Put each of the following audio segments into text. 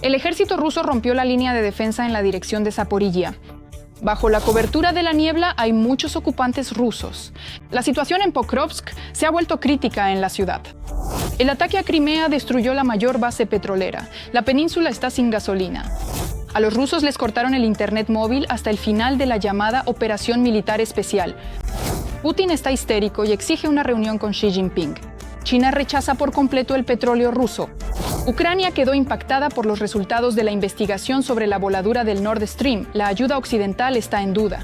El ejército ruso rompió la línea de defensa en la dirección de Zaporizhia. Bajo la cobertura de la niebla hay muchos ocupantes rusos. La situación en Pokrovsk se ha vuelto crítica en la ciudad. El ataque a Crimea destruyó la mayor base petrolera. La península está sin gasolina. A los rusos les cortaron el internet móvil hasta el final de la llamada Operación Militar Especial. Putin está histérico y exige una reunión con Xi Jinping. China rechaza por completo el petróleo ruso. Ucrania quedó impactada por los resultados de la investigación sobre la voladura del Nord Stream. La ayuda occidental está en duda.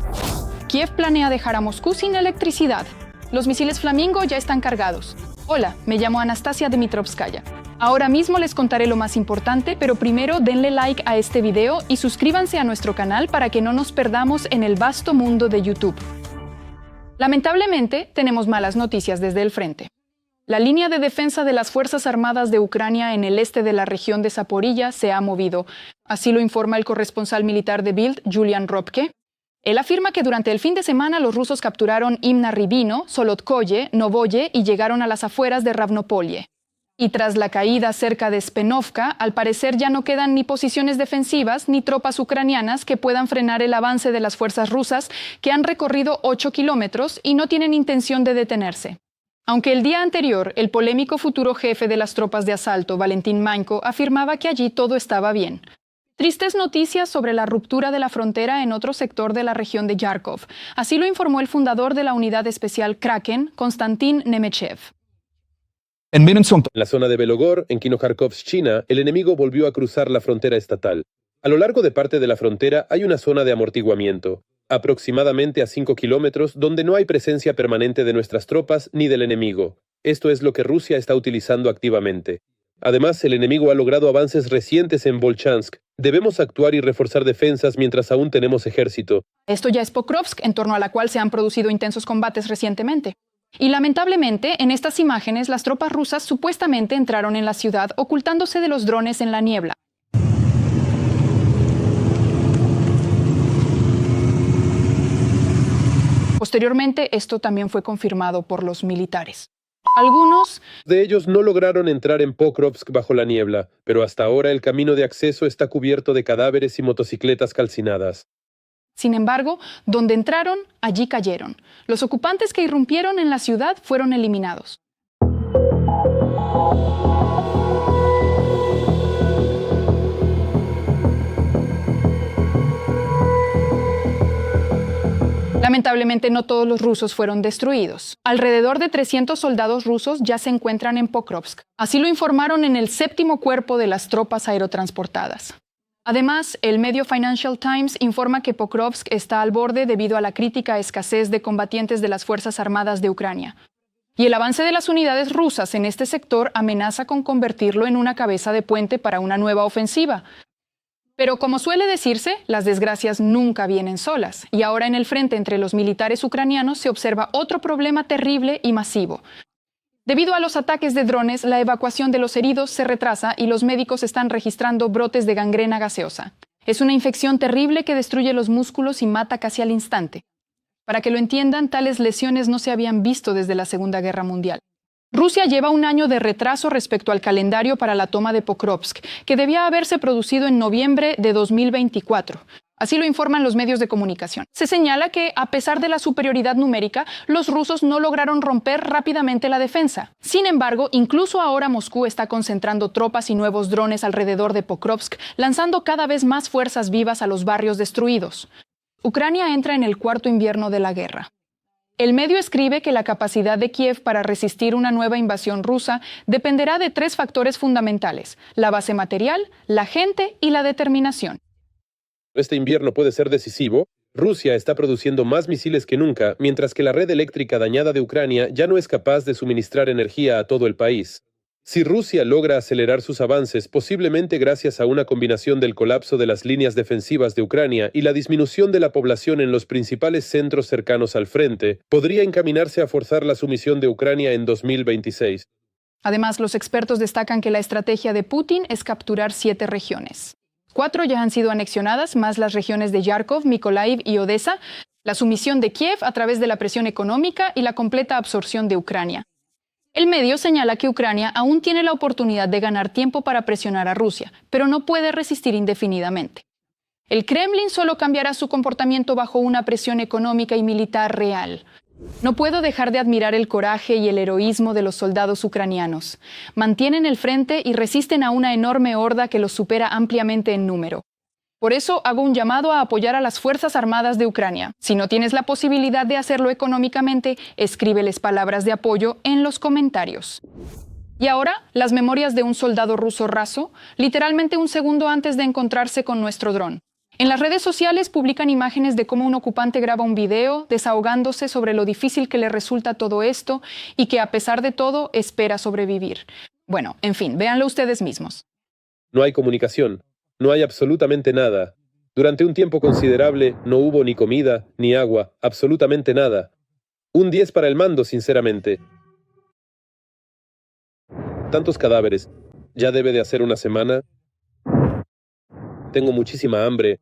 Kiev planea dejar a Moscú sin electricidad. Los misiles Flamingo ya están cargados. Hola, me llamo Anastasia Dmitrovskaya. Ahora mismo les contaré lo más importante, pero primero denle like a este video y suscríbanse a nuestro canal para que no nos perdamos en el vasto mundo de YouTube. Lamentablemente, tenemos malas noticias desde el frente. La línea de defensa de las Fuerzas Armadas de Ucrania en el este de la región de Zaporizhia se ha movido. Así lo informa el corresponsal militar de Bild, Julian Robke. Él afirma que durante el fin de semana los rusos capturaron Imna Ribino, Solotkoye, Novoye y llegaron a las afueras de Ravnopolye. Y tras la caída cerca de Spenovka, al parecer ya no quedan ni posiciones defensivas ni tropas ucranianas que puedan frenar el avance de las fuerzas rusas, que han recorrido 8 kilómetros y no tienen intención de detenerse. Aunque el día anterior, el polémico futuro jefe de las tropas de asalto, Valentín Mañko, afirmaba que allí todo estaba bien. Tristes noticias sobre la ruptura de la frontera en otro sector de la región de Yarkov. Así lo informó el fundador de la unidad especial Kraken, Konstantin Nemechev. En la zona de Belogor, en Kino-Kharkovsk, China, el enemigo volvió a cruzar la frontera estatal. A lo largo de parte de la frontera hay una zona de amortiguamiento, aproximadamente a 5 kilómetros, donde no hay presencia permanente de nuestras tropas ni del enemigo. Esto es lo que Rusia está utilizando activamente. Además, el enemigo ha logrado avances recientes en Volchansk. Debemos actuar y reforzar defensas mientras aún tenemos ejército. Esto ya es Pokrovsk, en torno a la cual se han producido intensos combates recientemente. Y lamentablemente, en estas imágenes, las tropas rusas supuestamente entraron en la ciudad ocultándose de los drones en la niebla. Posteriormente, esto también fue confirmado por los militares. Algunos de ellos no lograron entrar en Pokrovsk bajo la niebla, pero hasta ahora el camino de acceso está cubierto de cadáveres y motocicletas calcinadas. Sin embargo, donde entraron, allí cayeron. Los ocupantes que irrumpieron en la ciudad fueron eliminados. Lamentablemente, no todos los rusos fueron destruidos. Alrededor de 300 soldados rusos ya se encuentran en Pokrovsk. Así lo informaron en el 7º cuerpo de las tropas aerotransportadas. Además, el medio Financial Times informa que Pokrovsk está al borde debido a la crítica escasez de combatientes de las Fuerzas Armadas de Ucrania. Y el avance de las unidades rusas en este sector amenaza con convertirlo en una cabeza de puente para una nueva ofensiva. Pero como suele decirse, las desgracias nunca vienen solas. Y ahora en el frente entre los militares ucranianos se observa otro problema terrible y masivo. Debido a los ataques de drones, la evacuación de los heridos se retrasa y los médicos están registrando brotes de gangrena gaseosa. Es una infección terrible que destruye los músculos y mata casi al instante. Para que lo entiendan, tales lesiones no se habían visto desde la Segunda Guerra Mundial. Rusia lleva un año de retraso respecto al calendario para la toma de Pokrovsk, que debía haberse producido en noviembre de 2024. Así lo informan los medios de comunicación. Se señala que, a pesar de la superioridad numérica, los rusos no lograron romper rápidamente la defensa. Sin embargo, incluso ahora Moscú está concentrando tropas y nuevos drones alrededor de Pokrovsk, lanzando cada vez más fuerzas vivas a los barrios destruidos. Ucrania entra en el 4º invierno de la guerra. El medio escribe que la capacidad de Kiev para resistir una nueva invasión rusa dependerá de 3 factores fundamentales: la base material, la gente y la determinación. Este invierno puede ser decisivo. Rusia está produciendo más misiles que nunca, mientras que la red eléctrica dañada de Ucrania ya no es capaz de suministrar energía a todo el país. Si Rusia logra acelerar sus avances, posiblemente gracias a una combinación del colapso de las líneas defensivas de Ucrania y la disminución de la población en los principales centros cercanos al frente, podría encaminarse a forzar la sumisión de Ucrania en 2026. Además, los expertos destacan que la estrategia de Putin es capturar 7 regiones. 4 ya han sido anexionadas, más las regiones de Yarkov, Mykolaiv y Odessa, la sumisión de Kiev a través de la presión económica y la completa absorción de Ucrania. El medio señala que Ucrania aún tiene la oportunidad de ganar tiempo para presionar a Rusia, pero no puede resistir indefinidamente. El Kremlin solo cambiará su comportamiento bajo una presión económica y militar real. No puedo dejar de admirar el coraje y el heroísmo de los soldados ucranianos. Mantienen el frente y resisten a una enorme horda que los supera ampliamente en número. Por eso hago un llamado a apoyar a las Fuerzas Armadas de Ucrania. Si no tienes la posibilidad de hacerlo económicamente, escríbeles palabras de apoyo en los comentarios. Y ahora, las memorias de un soldado ruso raso, literalmente un segundo antes de encontrarse con nuestro dron. En las redes sociales publican imágenes de cómo un ocupante graba un video desahogándose sobre lo difícil que le resulta todo esto y que a pesar de todo espera sobrevivir. Bueno, en fin, véanlo ustedes mismos. No hay comunicación. No hay absolutamente nada. Durante un tiempo considerable no hubo ni comida, ni agua, absolutamente nada. Un 10 para el mando, sinceramente. Tantos cadáveres. Ya debe de hacer una semana. Tengo muchísima hambre.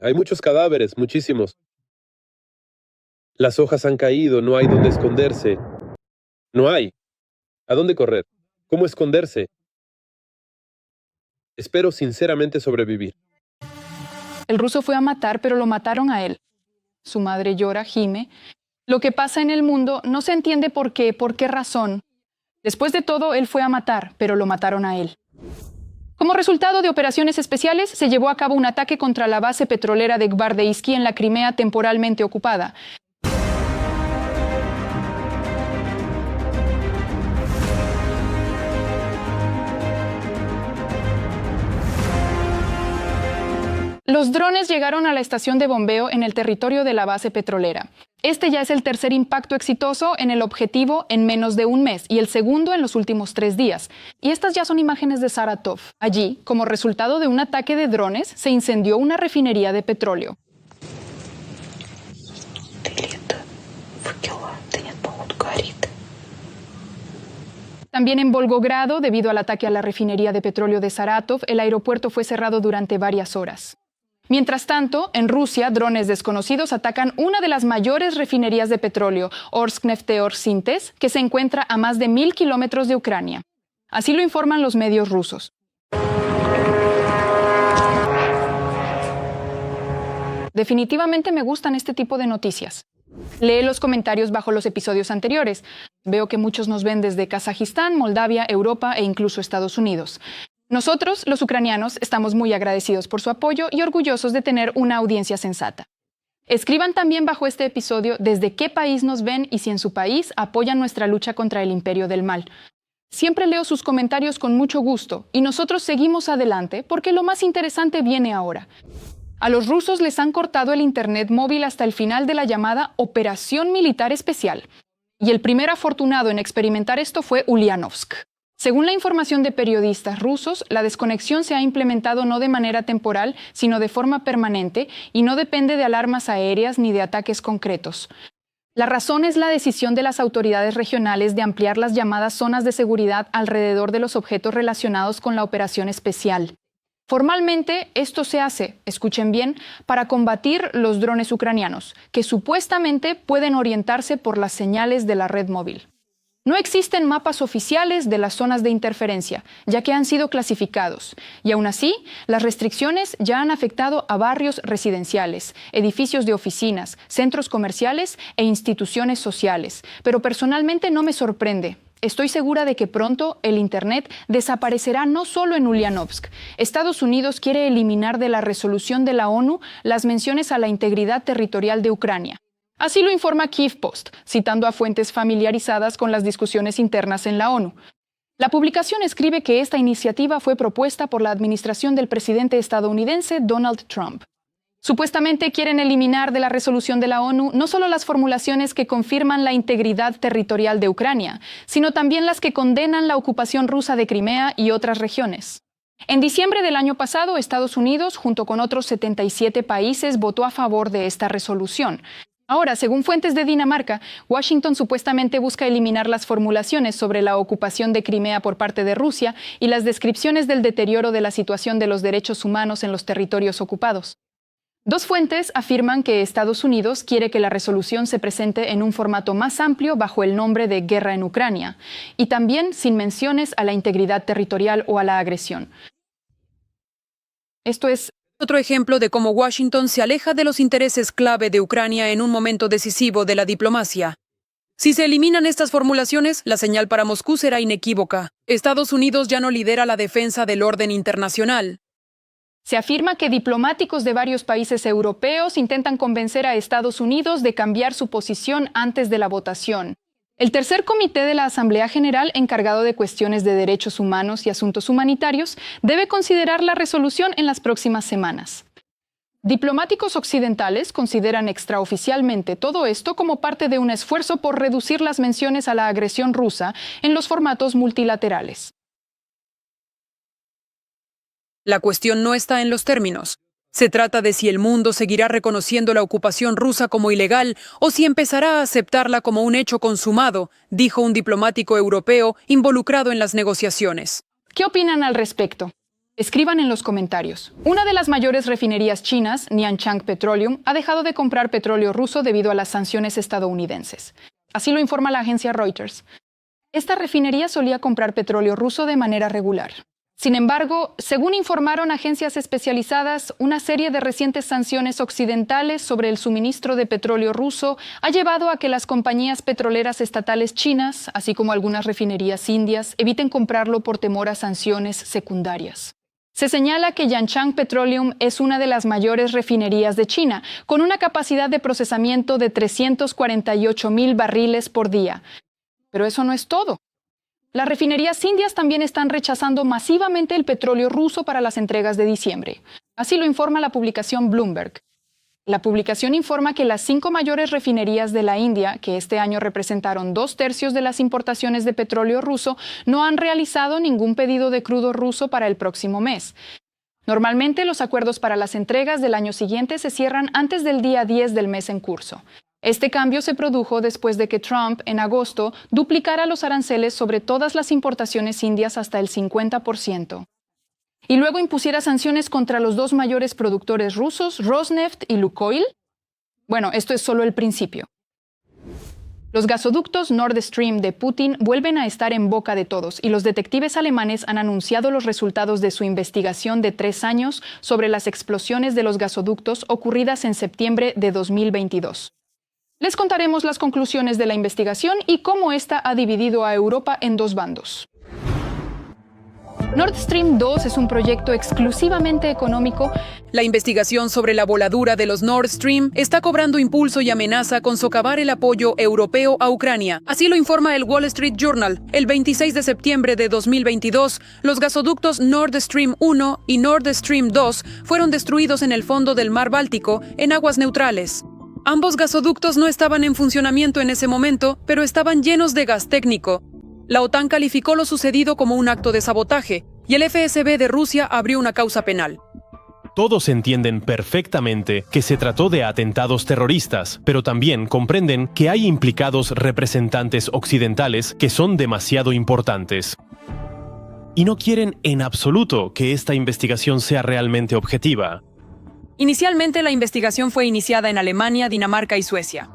Hay muchos cadáveres, muchísimos. Las hojas han caído, no hay dónde esconderse. No hay. ¿A dónde correr? ¿Cómo esconderse? Espero sinceramente sobrevivir. El ruso fue a matar, pero lo mataron a él. Su madre llora, gime. Lo que pasa en el mundo no se entiende por qué razón. Después de todo, él fue a matar, pero lo mataron a él. Como resultado de operaciones especiales, se llevó a cabo un ataque contra la base petrolera de Gvardeisky en la Crimea temporalmente ocupada. Los drones llegaron a la estación de bombeo en el territorio de la base petrolera. Este ya es el tercer impacto exitoso en el objetivo en menos de un mes y el segundo en los últimos 3 días. Y estas ya son imágenes de Saratov. Allí, como resultado de un ataque de drones, se incendió una refinería de petróleo. También en Volgogrado, debido al ataque a la refinería de petróleo de Saratov, el aeropuerto fue cerrado durante varias horas. Mientras tanto, en Rusia, drones desconocidos atacan una de las mayores refinerías de petróleo, Orsknefteor-Sintes, que se encuentra a más de 1000 kilómetros de Ucrania. Así lo informan los medios rusos. Definitivamente me gustan este tipo de noticias. Lee los comentarios bajo los episodios anteriores. Veo que muchos nos ven desde Kazajistán, Moldavia, Europa e incluso Estados Unidos. Nosotros, los ucranianos, estamos muy agradecidos por su apoyo y orgullosos de tener una audiencia sensata. Escriban también bajo este episodio desde qué país nos ven y si en su país apoyan nuestra lucha contra el imperio del mal. Siempre leo sus comentarios con mucho gusto y nosotros seguimos adelante porque lo más interesante viene ahora. A los rusos les han cortado el internet móvil hasta el final de la llamada Operación Militar Especial. Y el primer afortunado en experimentar esto fue Ulyanovsk. Según la información de periodistas rusos, la desconexión se ha implementado no de manera temporal, sino de forma permanente y no depende de alarmas aéreas ni de ataques concretos. La razón es la decisión de las autoridades regionales de ampliar las llamadas zonas de seguridad alrededor de los objetos relacionados con la operación especial. Formalmente, esto se hace, escuchen bien, para combatir los drones ucranianos, que supuestamente pueden orientarse por las señales de la red móvil. No existen mapas oficiales de las zonas de interferencia, ya que han sido clasificados. Y aún así, las restricciones ya han afectado a barrios residenciales, edificios de oficinas, centros comerciales e instituciones sociales. Pero personalmente no me sorprende. Estoy segura de que pronto el Internet desaparecerá no solo en Ulyanovsk. Estados Unidos quiere eliminar de la resolución de la ONU las menciones a la integridad territorial de Ucrania. Así lo informa Kyiv Post, citando a fuentes familiarizadas con las discusiones internas en la ONU. La publicación escribe que esta iniciativa fue propuesta por la administración del presidente estadounidense Donald Trump. Supuestamente quieren eliminar de la resolución de la ONU no solo las formulaciones que confirman la integridad territorial de Ucrania, sino también las que condenan la ocupación rusa de Crimea y otras regiones. En diciembre del año pasado, Estados Unidos, junto con otros 77 países, votó a favor de esta resolución. Ahora, según fuentes de Dinamarca, Washington supuestamente busca eliminar las formulaciones sobre la ocupación de Crimea por parte de Rusia y las descripciones del deterioro de la situación de los derechos humanos en los territorios ocupados. Dos fuentes afirman que Estados Unidos quiere que la resolución se presente en un formato más amplio bajo el nombre de guerra en Ucrania y también sin menciones a la integridad territorial o a la agresión. Esto es otro ejemplo de cómo Washington se aleja de los intereses clave de Ucrania en un momento decisivo de la diplomacia. Si se eliminan estas formulaciones, la señal para Moscú será inequívoca. Estados Unidos ya no lidera la defensa del orden internacional. Se afirma que diplomáticos de varios países europeos intentan convencer a Estados Unidos de cambiar su posición antes de la votación. El tercer comité de la Asamblea General, encargado de cuestiones de derechos humanos y asuntos humanitarios, debe considerar la resolución en las próximas semanas. Diplomáticos occidentales consideran extraoficialmente todo esto como parte de un esfuerzo por reducir las menciones a la agresión rusa en los formatos multilaterales. La cuestión no está en los términos. Se trata de si el mundo seguirá reconociendo la ocupación rusa como ilegal o si empezará a aceptarla como un hecho consumado, dijo un diplomático europeo involucrado en las negociaciones. ¿Qué opinan al respecto? Escriban en los comentarios. Una de las mayores refinerías chinas, Nianchang Petroleum, ha dejado de comprar petróleo ruso debido a las sanciones estadounidenses. Así lo informa la agencia Reuters. Esta refinería solía comprar petróleo ruso de manera regular. Sin embargo, según informaron agencias especializadas, una serie de recientes sanciones occidentales sobre el suministro de petróleo ruso ha llevado a que las compañías petroleras estatales chinas, así como algunas refinerías indias, eviten comprarlo por temor a sanciones secundarias. Se señala que Yanchang Petroleum es una de las mayores refinerías de China, con una capacidad de procesamiento de 348,000 barriles por día. Pero eso no es todo. Las refinerías indias también están rechazando masivamente el petróleo ruso para las entregas de diciembre. Así lo informa la publicación Bloomberg. La publicación informa que las 5 mayores refinerías de la India, que este año representaron 2/3 de las importaciones de petróleo ruso, no han realizado ningún pedido de crudo ruso para el próximo mes. Normalmente, los acuerdos para las entregas del año siguiente se cierran antes del día 10 del mes en curso. Este cambio se produjo después de que Trump, en agosto, duplicara los aranceles sobre todas las importaciones indias hasta el 50%. Y luego impusiera sanciones contra los 2 mayores productores rusos, Rosneft y Lukoil. Bueno, esto es solo el principio. Los gasoductos Nord Stream de Putin vuelven a estar en boca de todos y los detectives alemanes han anunciado los resultados de su investigación de 3 años sobre las explosiones de los gasoductos ocurridas en septiembre de 2022. Les contaremos las conclusiones de la investigación y cómo esta ha dividido a Europa en 2 bandos. Nord Stream 2 es un proyecto exclusivamente económico. La investigación sobre la voladura de los Nord Stream está cobrando impulso y amenaza con socavar el apoyo europeo a Ucrania. Así lo informa el Wall Street Journal. El 26 de septiembre de 2022, los gasoductos Nord Stream 1 y Nord Stream 2 fueron destruidos en el fondo del Mar Báltico, en aguas neutrales. Ambos gasoductos no estaban en funcionamiento en ese momento, pero estaban llenos de gas técnico. La OTAN calificó lo sucedido como un acto de sabotaje, y el FSB de Rusia abrió una causa penal. Todos entienden perfectamente que se trató de atentados terroristas, pero también comprenden que hay implicados representantes occidentales que son demasiado importantes. Y no quieren en absoluto que esta investigación sea realmente objetiva. Inicialmente, la investigación fue iniciada en Alemania, Dinamarca y Suecia.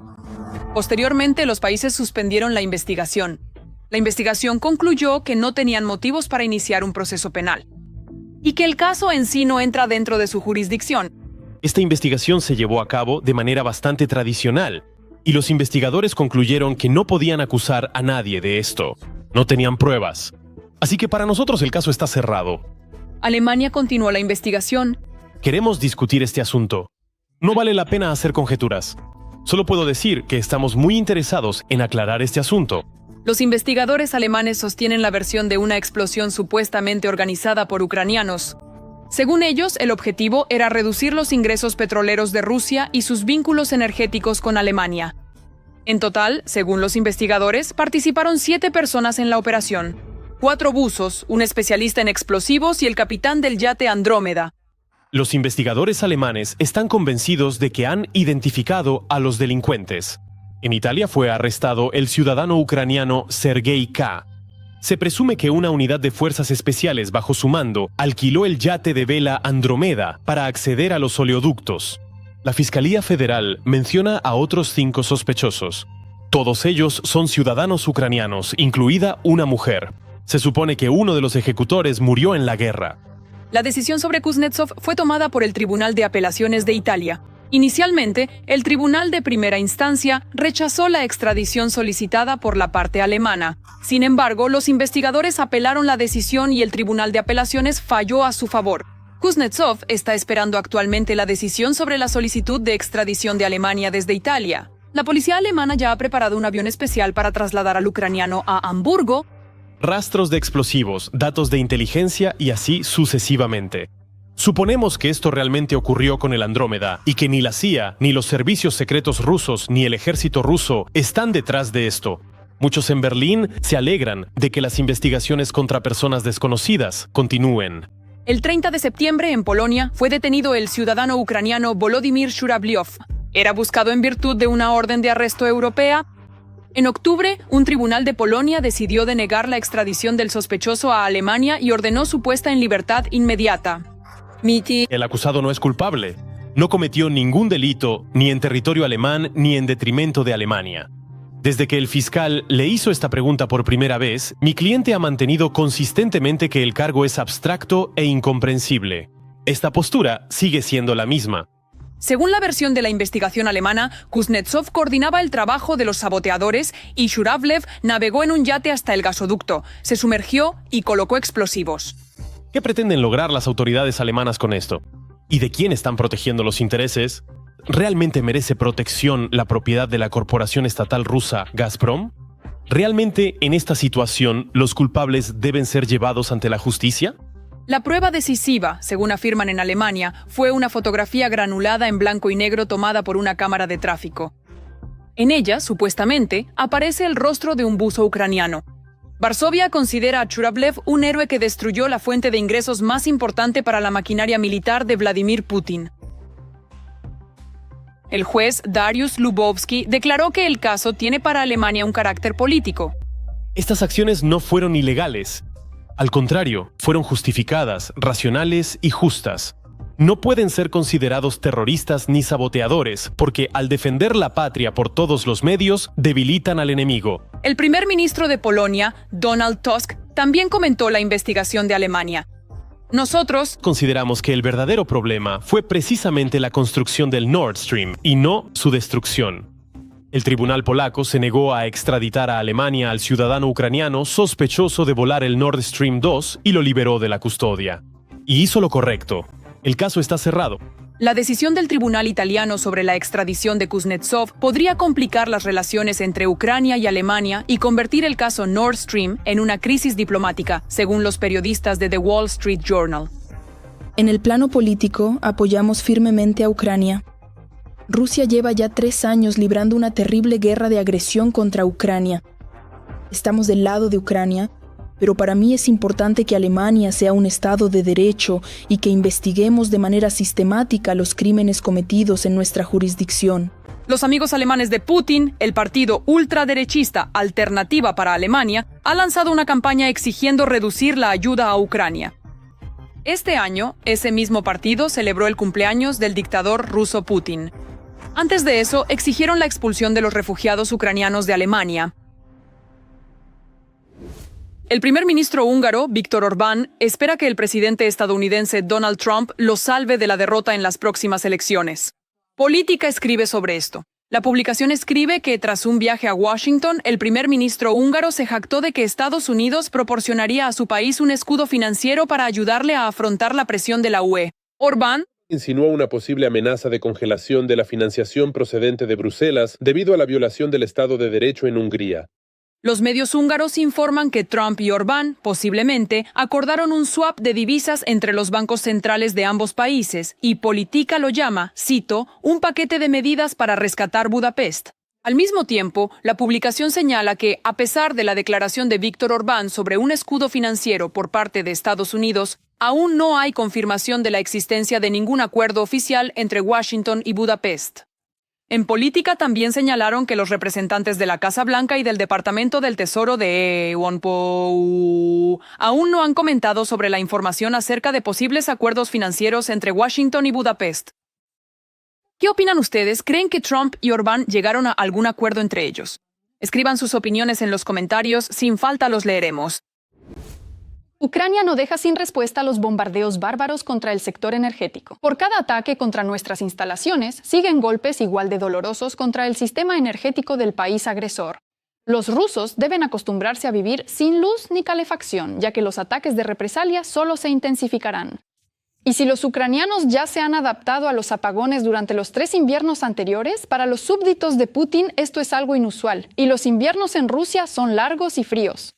Posteriormente, los países suspendieron la investigación. La investigación concluyó que no tenían motivos para iniciar un proceso penal y que el caso en sí no entra dentro de su jurisdicción. Esta investigación se llevó a cabo de manera bastante tradicional y los investigadores concluyeron que no podían acusar a nadie de esto. No tenían pruebas. Así que para nosotros el caso está cerrado. Alemania continuó la investigación. Queremos discutir este asunto. No vale la pena hacer conjeturas. Solo puedo decir que estamos muy interesados en aclarar este asunto. Los investigadores alemanes sostienen la versión de una explosión supuestamente organizada por ucranianos. Según ellos, el objetivo era reducir los ingresos petroleros de Rusia y sus vínculos energéticos con Alemania. En total, según los investigadores, participaron 7 personas en la operación. 4 buzos, un especialista en explosivos y el capitán del yate Andrómeda. Los investigadores alemanes están convencidos de que han identificado a los delincuentes. En Italia fue arrestado el ciudadano ucraniano Sergei K. Se presume que una unidad de fuerzas especiales bajo su mando alquiló el yate de vela Andrómeda para acceder a los oleoductos. La Fiscalía Federal menciona a otros 5 sospechosos. Todos ellos son ciudadanos ucranianos, incluida una mujer. Se supone que uno de los ejecutores murió en la guerra. La decisión sobre Kuznetsov fue tomada por el Tribunal de Apelaciones de Italia. Inicialmente, el Tribunal de Primera Instancia rechazó la extradición solicitada por la parte alemana. Sin embargo, los investigadores apelaron la decisión y el Tribunal de Apelaciones falló a su favor. Kuznetsov está esperando actualmente la decisión sobre la solicitud de extradición de Alemania desde Italia. La policía alemana ya ha preparado un avión especial para trasladar al ucraniano a Hamburgo. Rastros de explosivos, datos de inteligencia y así sucesivamente. Suponemos que esto realmente ocurrió con el Andrómeda y que ni la CIA, ni los servicios secretos rusos, ni el ejército ruso están detrás de esto. Muchos en Berlín se alegran de que las investigaciones contra personas desconocidas continúen. El 30 de septiembre, en Polonia, fue detenido el ciudadano ucraniano Volodymyr Zhurablov. Era buscado en virtud de una orden de arresto europea. En octubre, un tribunal de Polonia decidió denegar la extradición del sospechoso a Alemania y ordenó su puesta en libertad inmediata. El acusado no es culpable. No cometió ningún delito, ni en territorio alemán, ni en detrimento de Alemania. Desde que el fiscal le hizo esta pregunta por primera vez, mi cliente ha mantenido consistentemente que el cargo es abstracto e incomprensible. Esta postura sigue siendo la misma. Según la versión de la investigación alemana, Kuznetsov coordinaba el trabajo de los saboteadores y Zhuravlev navegó en un yate hasta el gasoducto, se sumergió y colocó explosivos. ¿Qué pretenden lograr las autoridades alemanas con esto? ¿Y de quién están protegiendo los intereses? ¿Realmente merece protección la propiedad de la corporación estatal rusa Gazprom? ¿Realmente en esta situación los culpables deben ser llevados ante la justicia? La prueba decisiva, según afirman en Alemania, fue una fotografía granulada en blanco y negro tomada por una cámara de tráfico. En ella, supuestamente, aparece el rostro de un buzo ucraniano. Varsovia considera a Zhuravlev un héroe que destruyó la fuente de ingresos más importante para la maquinaria militar de Vladimir Putin. El juez Dariusz Lubowski declaró que el caso tiene para Alemania un carácter político. Estas acciones no fueron ilegales. Al contrario, fueron justificadas, racionales y justas. No pueden ser considerados terroristas ni saboteadores, porque al defender la patria por todos los medios, debilitan al enemigo. El primer ministro de Polonia, Donald Tusk, también comentó la investigación de Alemania. Nosotros consideramos que el verdadero problema fue precisamente la construcción del Nord Stream y no su destrucción. El tribunal polaco se negó a extraditar a Alemania al ciudadano ucraniano sospechoso de volar el Nord Stream 2 y lo liberó de la custodia. Y hizo lo correcto. El caso está cerrado. La decisión del tribunal italiano sobre la extradición de Kuznetsov podría complicar las relaciones entre Ucrania y Alemania y convertir el caso Nord Stream en una crisis diplomática, según los periodistas de The Wall Street Journal. En el plano político, apoyamos firmemente a Ucrania. Rusia lleva ya 3 años librando una terrible guerra de agresión contra Ucrania. Estamos del lado de Ucrania, pero para mí es importante que Alemania sea un Estado de derecho y que investiguemos de manera sistemática los crímenes cometidos en nuestra jurisdicción. Los amigos alemanes de Putin, el partido ultraderechista Alternativa para Alemania, ha lanzado una campaña exigiendo reducir la ayuda a Ucrania. Este año, ese mismo partido celebró el cumpleaños del dictador ruso Putin. Antes de eso, exigieron la expulsión de los refugiados ucranianos de Alemania. El primer ministro húngaro, Viktor Orbán, espera que el presidente estadounidense Donald Trump lo salve de la derrota en las próximas elecciones. Política escribe sobre esto. La publicación escribe que tras un viaje a Washington, el primer ministro húngaro se jactó de que Estados Unidos proporcionaría a su país un escudo financiero para ayudarle a afrontar la presión de la UE. Orbán insinuó una posible amenaza de congelación de la financiación procedente de Bruselas debido a la violación del Estado de Derecho en Hungría. Los medios húngaros informan que Trump y Orbán, posiblemente, acordaron un swap de divisas entre los bancos centrales de ambos países y Politika lo llama, cito, un paquete de medidas para rescatar Budapest. Al mismo tiempo, la publicación señala que, a pesar de la declaración de Viktor Orbán sobre un escudo financiero por parte de Estados Unidos, aún no hay confirmación de la existencia de ningún acuerdo oficial entre Washington y Budapest. En política también señalaron que los representantes de la Casa Blanca y del Departamento del Tesoro de aún no han comentado sobre la información acerca de posibles acuerdos financieros entre Washington y Budapest. ¿Qué opinan ustedes? ¿Creen que Trump y Orbán llegaron a algún acuerdo entre ellos? Escriban sus opiniones en los comentarios, sin falta los leeremos. Ucrania no deja sin respuesta los bombardeos bárbaros contra el sector energético. Por cada ataque contra nuestras instalaciones, siguen golpes igual de dolorosos contra el sistema energético del país agresor. Los rusos deben acostumbrarse a vivir sin luz ni calefacción, ya que los ataques de represalia solo se intensificarán. Y si los ucranianos ya se han adaptado a los apagones durante los 3 inviernos anteriores, para los súbditos de Putin esto es algo inusual, y los inviernos en Rusia son largos y fríos.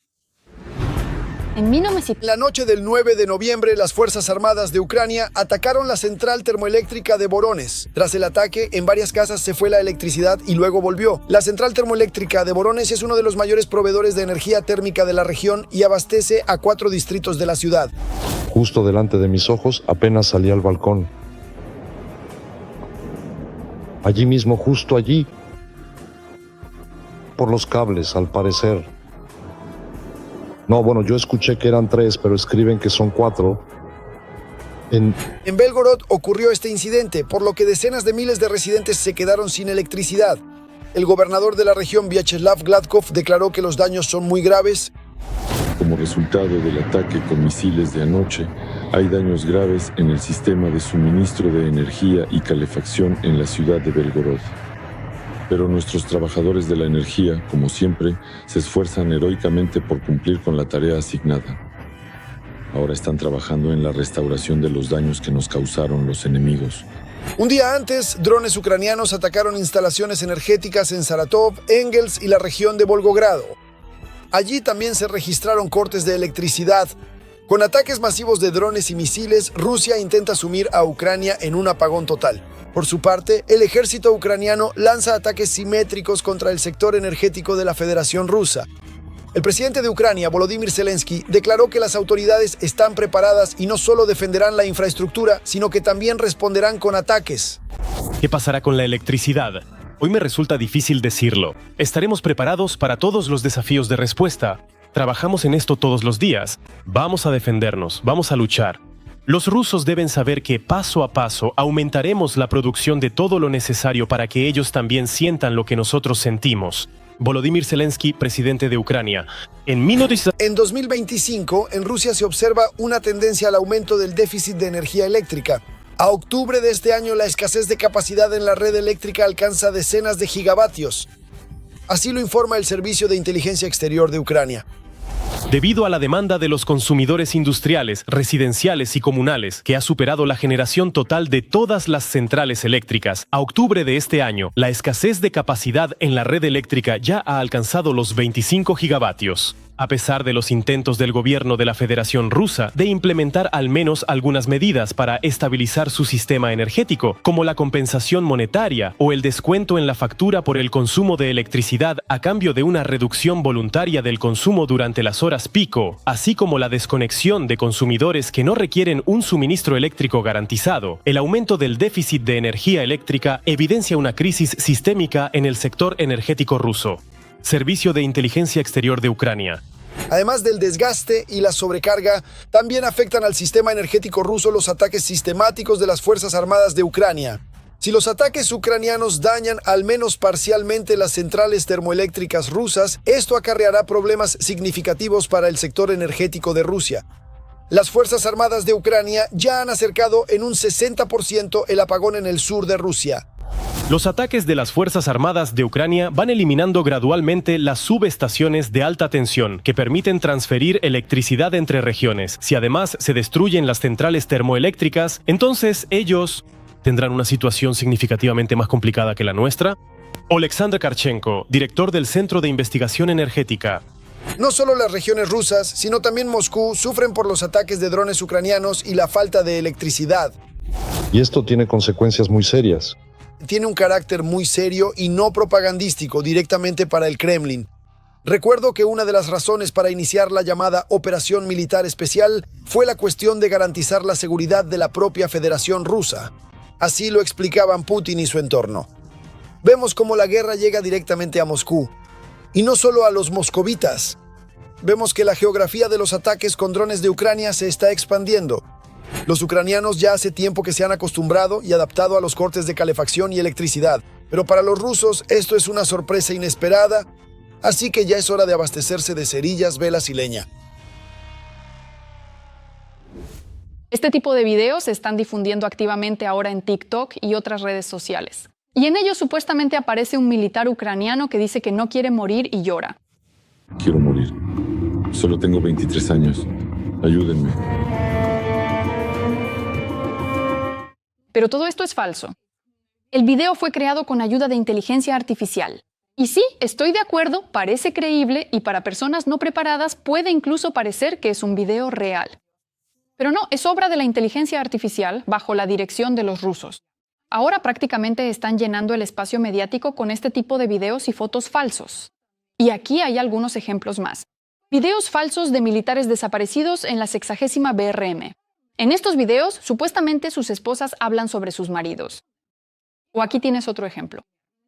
En la noche del 9 de noviembre, las Fuerzas Armadas de Ucrania atacaron la central termoeléctrica de Voronezh. Tras el ataque, en varias casas se fue la electricidad y luego volvió. La central termoeléctrica de Voronezh es uno de los mayores proveedores de energía térmica de la región y abastece a 4 distritos de la ciudad. Justo delante de mis ojos, apenas salí al balcón. Allí mismo, justo allí. Por los cables, al parecer. No, bueno, yo escuché que eran 3, pero escriben que son 4. En Belgorod ocurrió este incidente, por lo que decenas de miles de residentes se quedaron sin electricidad. El gobernador de la región, Vyacheslav Gladkov, declaró que los daños son muy graves. Como resultado del ataque con misiles de anoche, hay daños graves en el sistema de suministro de energía y calefacción en la ciudad de Belgorod. Pero nuestros trabajadores de la energía, como siempre, se esfuerzan heroicamente por cumplir con la tarea asignada. Ahora están trabajando en la restauración de los daños que nos causaron los enemigos. Un día antes, drones ucranianos atacaron instalaciones energéticas en Saratov, Engels y la región de Volgogrado. Allí también se registraron cortes de electricidad. Con ataques masivos de drones y misiles, Rusia intenta sumir a Ucrania en un apagón total. Por su parte, el ejército ucraniano lanza ataques simétricos contra el sector energético de la Federación Rusa. El presidente de Ucrania, Volodymyr Zelensky, declaró que las autoridades están preparadas y no solo defenderán la infraestructura, sino que también responderán con ataques. ¿Qué pasará con la electricidad? Hoy me resulta difícil decirlo. Estaremos preparados para todos los desafíos de respuesta. Trabajamos en esto todos los días. Vamos a defendernos, vamos a luchar. Los rusos deben saber que paso a paso aumentaremos la producción de todo lo necesario para que ellos también sientan lo que nosotros sentimos. Volodymyr Zelensky, presidente de Ucrania. En 2025, en Rusia se observa una tendencia al aumento del déficit de energía eléctrica. A octubre de este año, la escasez de capacidad en la red eléctrica alcanza decenas de gigavatios. Así lo informa el Servicio de Inteligencia Exterior de Ucrania. Debido a la demanda de los consumidores industriales, residenciales y comunales, que ha superado la generación total de todas las centrales eléctricas, a octubre de este año, la escasez de capacidad en la red eléctrica ya ha alcanzado los 25 gigavatios. A pesar de los intentos del gobierno de la Federación Rusa de implementar al menos algunas medidas para estabilizar su sistema energético, como la compensación monetaria o el descuento en la factura por el consumo de electricidad a cambio de una reducción voluntaria del consumo durante las horas pico, así como la desconexión de consumidores que no requieren un suministro eléctrico garantizado, el aumento del déficit de energía eléctrica evidencia una crisis sistémica en el sector energético ruso. Servicio de Inteligencia Exterior de Ucrania. Además del desgaste y la sobrecarga, también afectan al sistema energético ruso los ataques sistemáticos de las Fuerzas Armadas de Ucrania. Si los ataques ucranianos dañan al menos parcialmente las centrales termoeléctricas rusas, esto acarreará problemas significativos para el sector energético de Rusia. Las Fuerzas Armadas de Ucrania ya han acercado en un 60% el apagón en el sur de Rusia. Los ataques de las Fuerzas Armadas de Ucrania van eliminando gradualmente las subestaciones de alta tensión que permiten transferir electricidad entre regiones. Si además se destruyen las centrales termoeléctricas, entonces ellos tendrán una situación significativamente más complicada que la nuestra. Oleksandr Karchenko, director del Centro de Investigación Energética. No solo las regiones rusas, sino también Moscú sufren por los ataques de drones ucranianos y la falta de electricidad. Y esto tiene consecuencias muy serias. Tiene un carácter muy serio y no propagandístico directamente para el Kremlin. Recuerdo que una de las razones para iniciar la llamada Operación Militar Especial fue la cuestión de garantizar la seguridad de la propia Federación Rusa. Así lo explicaban Putin y su entorno. Vemos cómo la guerra llega directamente a Moscú. Y no solo a los moscovitas. Vemos que la geografía de los ataques con drones de Ucrania se está expandiendo. Los ucranianos ya hace tiempo que se han acostumbrado y adaptado a los cortes de calefacción y electricidad, pero para los rusos esto es una sorpresa inesperada, así que ya es hora de abastecerse de cerillas, velas y leña. Este tipo de videos se están difundiendo activamente ahora en TikTok y otras redes sociales. Y en ellos supuestamente aparece un militar ucraniano que dice que no quiere morir y llora. Quiero morir. Solo tengo 23 años. Ayúdenme. Pero todo esto es falso. El video fue creado con ayuda de inteligencia artificial. Y sí, estoy de acuerdo, parece creíble y para personas no preparadas puede incluso parecer que es un video real. Pero no, es obra de la inteligencia artificial bajo la dirección de los rusos. Ahora prácticamente están llenando el espacio mediático con este tipo de videos y fotos falsos. Y aquí hay algunos ejemplos más. Videos falsos de militares desaparecidos en la 60ª BRM. En estos videos, supuestamente sus esposas hablan sobre sus maridos. O aquí tienes otro ejemplo.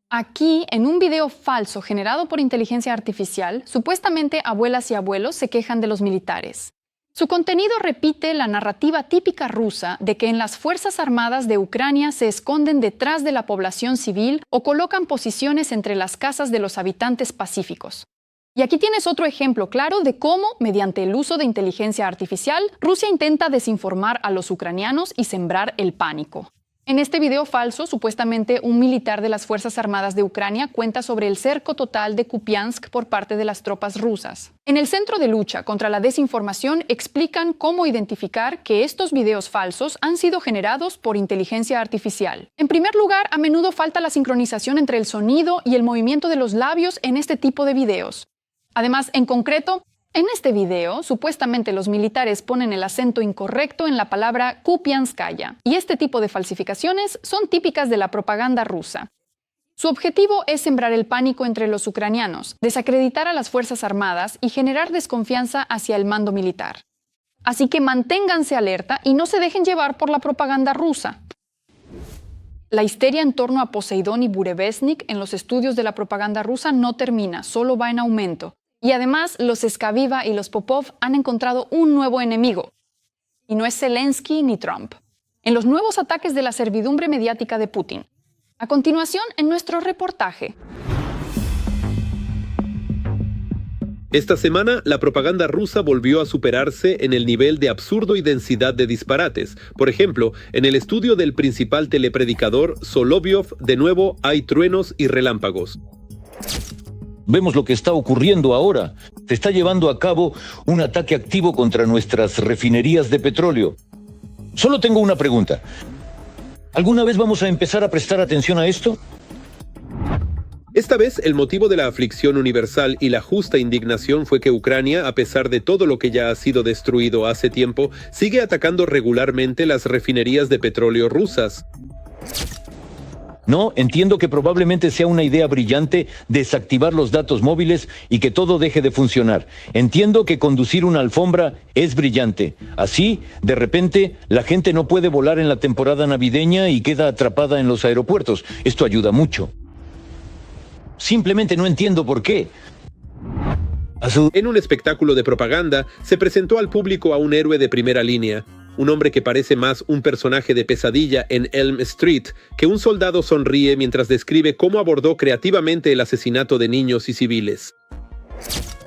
Aquí, en un video falso generado por inteligencia artificial, supuestamente abuelas y abuelos se quejan de los militares. Su contenido repite la narrativa típica rusa de que en las Fuerzas Armadas de Ucrania se esconden detrás de la población civil o colocan posiciones entre las casas de los habitantes pacíficos. Y aquí tienes otro ejemplo claro de cómo, mediante el uso de inteligencia artificial, Rusia intenta desinformar a los ucranianos y sembrar el pánico. En este video falso, supuestamente un militar de las Fuerzas Armadas de Ucrania cuenta sobre el cerco total de Kupiansk por parte de las tropas rusas. En el Centro de Lucha contra la Desinformación explican cómo identificar que estos videos falsos han sido generados por inteligencia artificial. En primer lugar, a menudo falta la sincronización entre el sonido y el movimiento de los labios en este tipo de videos. Además, en concreto, en este video, supuestamente los militares ponen el acento incorrecto en la palabra Kupianskaya, y este tipo de falsificaciones son típicas de la propaganda rusa. Su objetivo es sembrar el pánico entre los ucranianos, desacreditar a las Fuerzas Armadas y generar desconfianza hacia el mando militar. Así que manténganse alerta y no se dejen llevar por la propaganda rusa. La histeria en torno a Poseidón y Burevestnik en los estudios de la propaganda rusa no termina, solo va en aumento. Y además, los Skaviva y los Popov han encontrado un nuevo enemigo. Y no es Zelensky ni Trump. En los nuevos ataques de la servidumbre mediática de Putin. A continuación, en nuestro reportaje. Esta semana, la propaganda rusa volvió a superarse en el nivel de absurdo y densidad de disparates. Por ejemplo, en el estudio del principal telepredicador Solovyov, de nuevo hay truenos y relámpagos. Vemos lo que está ocurriendo ahora. Se está llevando a cabo un ataque activo contra nuestras refinerías de petróleo. Solo tengo una pregunta. ¿Alguna vez vamos a empezar a prestar atención a esto? Esta vez, el motivo de la aflicción universal y la justa indignación fue que Ucrania, a pesar de todo lo que ya ha sido destruido hace tiempo, sigue atacando regularmente las refinerías de petróleo rusas. No, entiendo que probablemente sea una idea brillante desactivar los datos móviles y que todo deje de funcionar. Entiendo que conducir una alfombra es brillante. Así, de repente, la gente no puede volar en la temporada navideña y queda atrapada en los aeropuertos. Esto ayuda mucho. Simplemente no entiendo por qué. En un espectáculo de propaganda, se presentó al público a un héroe de primera línea. Un hombre que parece más un personaje de pesadilla en Elm Street que un soldado sonríe mientras describe cómo abordó creativamente el asesinato de niños y civiles.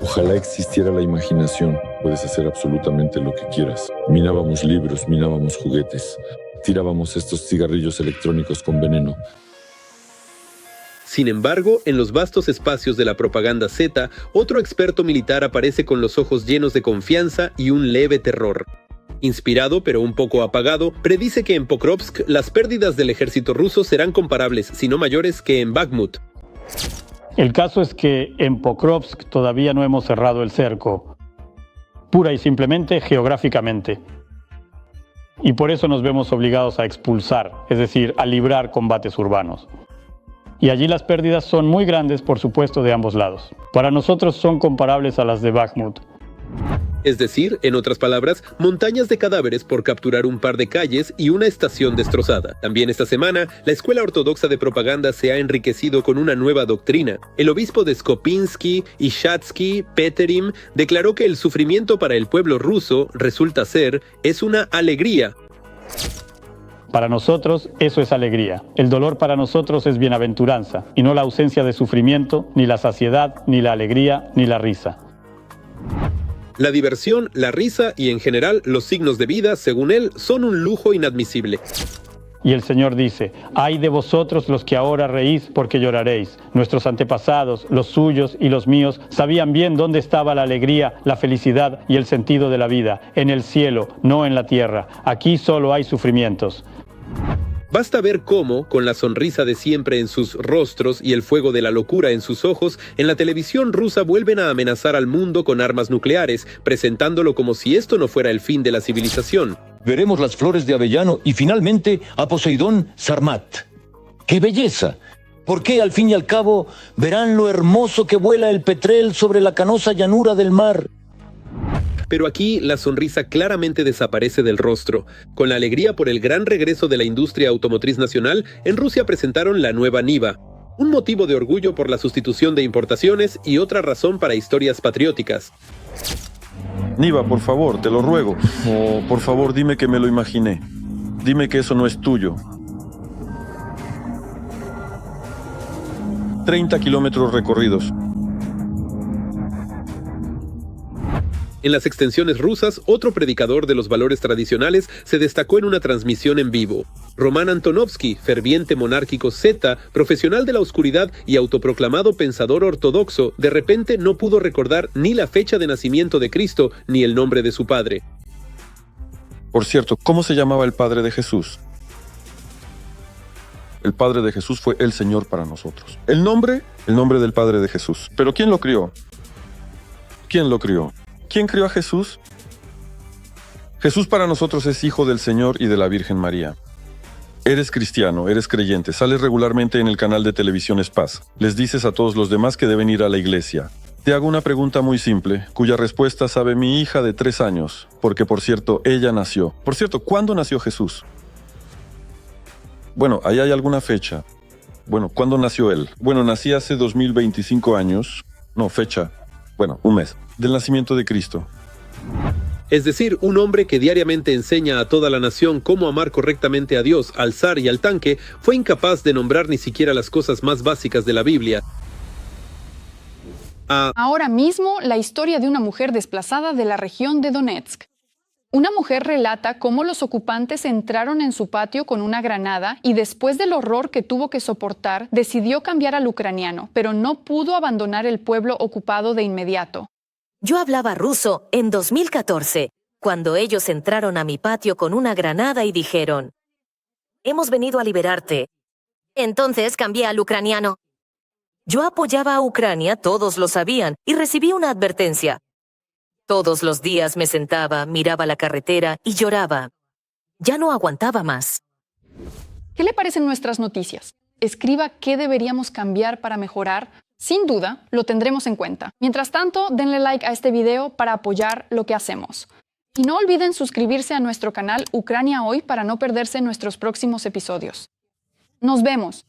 Ojalá existiera la imaginación. Puedes hacer absolutamente lo que quieras. Minábamos libros, minábamos juguetes. Tirábamos estos cigarrillos electrónicos con veneno. Sin embargo, en los vastos espacios de la propaganda Z, otro experto militar aparece con los ojos llenos de confianza y un leve terror. Inspirado, pero un poco apagado, predice que en Pokrovsk las pérdidas del ejército ruso serán comparables, si no mayores, que en Bakhmut. El caso es que en Pokrovsk todavía no hemos cerrado el cerco, pura y simplemente geográficamente. Y por eso nos vemos obligados a expulsar, es decir, a librar combates urbanos. Y allí las pérdidas son muy grandes, por supuesto, de ambos lados. Para nosotros son comparables a las de Bakhmut. Es decir, en otras palabras, montañas de cadáveres por capturar un par de calles y una estación destrozada. También esta semana, la Escuela Ortodoxa de Propaganda se ha enriquecido con una nueva doctrina. El obispo de Skopinsky y Shatsky, Peterim, declaró que el sufrimiento para el pueblo ruso resulta ser, es una alegría. Para nosotros eso es alegría. El dolor para nosotros es bienaventuranza, y no la ausencia de sufrimiento, ni la saciedad, ni la alegría, ni la risa. La diversión, la risa y en general los signos de vida, según él, son un lujo inadmisible. Y el Señor dice: ay de vosotros los que ahora reís, porque lloraréis. Nuestros antepasados, los suyos y los míos, sabían bien dónde estaba la alegría, la felicidad y el sentido de la vida. En el cielo, no en la tierra. Aquí solo hay sufrimientos. Basta ver cómo, con la sonrisa de siempre en sus rostros y el fuego de la locura en sus ojos, en la televisión rusa vuelven a amenazar al mundo con armas nucleares, presentándolo como si esto no fuera el fin de la civilización. Veremos las flores de avellano y finalmente a Poseidón Sarmat. ¡Qué belleza! Porque al fin y al cabo verán lo hermoso que vuela el petrel sobre la canosa llanura del mar. Pero aquí la sonrisa claramente desaparece del rostro. Con la alegría por el gran regreso de la industria automotriz nacional, en Rusia presentaron la nueva Niva. Un motivo de orgullo por la sustitución de importaciones y otra razón para historias patrióticas. Niva, por favor, te lo ruego. Oh, por favor, dime que me lo imaginé. Dime que eso no es tuyo. 30 kilómetros recorridos. En las extensiones rusas, otro predicador de los valores tradicionales se destacó en una transmisión en vivo. Roman Antonovsky, ferviente monárquico zeta, profesional de la oscuridad y autoproclamado pensador ortodoxo, de repente no pudo recordar ni la fecha de nacimiento de Cristo ni el nombre de su padre. Por cierto, ¿cómo se llamaba el padre de Jesús? El padre de Jesús fue el Señor para nosotros. El nombre del padre de Jesús. ¿Pero quién lo crió? ¿Quién lo crió? ¿Quién crió a Jesús? Jesús para nosotros es hijo del Señor y de la Virgen María. Eres cristiano, eres creyente, sales regularmente en el canal de televisión Spaz. Les dices a todos los demás que deben ir a la iglesia. Te hago una pregunta muy simple, cuya respuesta sabe mi hija de 3 años, porque por cierto, ella nació. Por cierto, ¿cuándo nació Jesús? Bueno, ahí hay alguna fecha. Bueno, ¿cuándo nació él? Bueno, nací hace 2025 años. No, fecha. Bueno, un mes. Del nacimiento de Cristo. Es decir, un hombre que diariamente enseña a toda la nación cómo amar correctamente a Dios, al zar y al tanque, fue incapaz de nombrar ni siquiera las cosas más básicas de la Biblia. Ahora mismo, la historia de una mujer desplazada de la región de Donetsk. Una mujer relata cómo los ocupantes entraron en su patio con una granada y después del horror que tuvo que soportar, decidió cambiar al ucraniano, pero no pudo abandonar el pueblo ocupado de inmediato. Yo hablaba ruso en 2014, cuando ellos entraron a mi patio con una granada y dijeron: hemos venido a liberarte. Entonces cambié al ucraniano. Yo apoyaba a Ucrania, todos lo sabían, y recibí una advertencia. Todos los días me sentaba, miraba la carretera y lloraba. Ya no aguantaba más. ¿Qué le parecen nuestras noticias? Escriba qué deberíamos cambiar para mejorar. Sin duda, lo tendremos en cuenta. Mientras tanto, denle like a este video para apoyar lo que hacemos. Y no olviden suscribirse a nuestro canal Ucrania Hoy para no perderse nuestros próximos episodios. Nos vemos.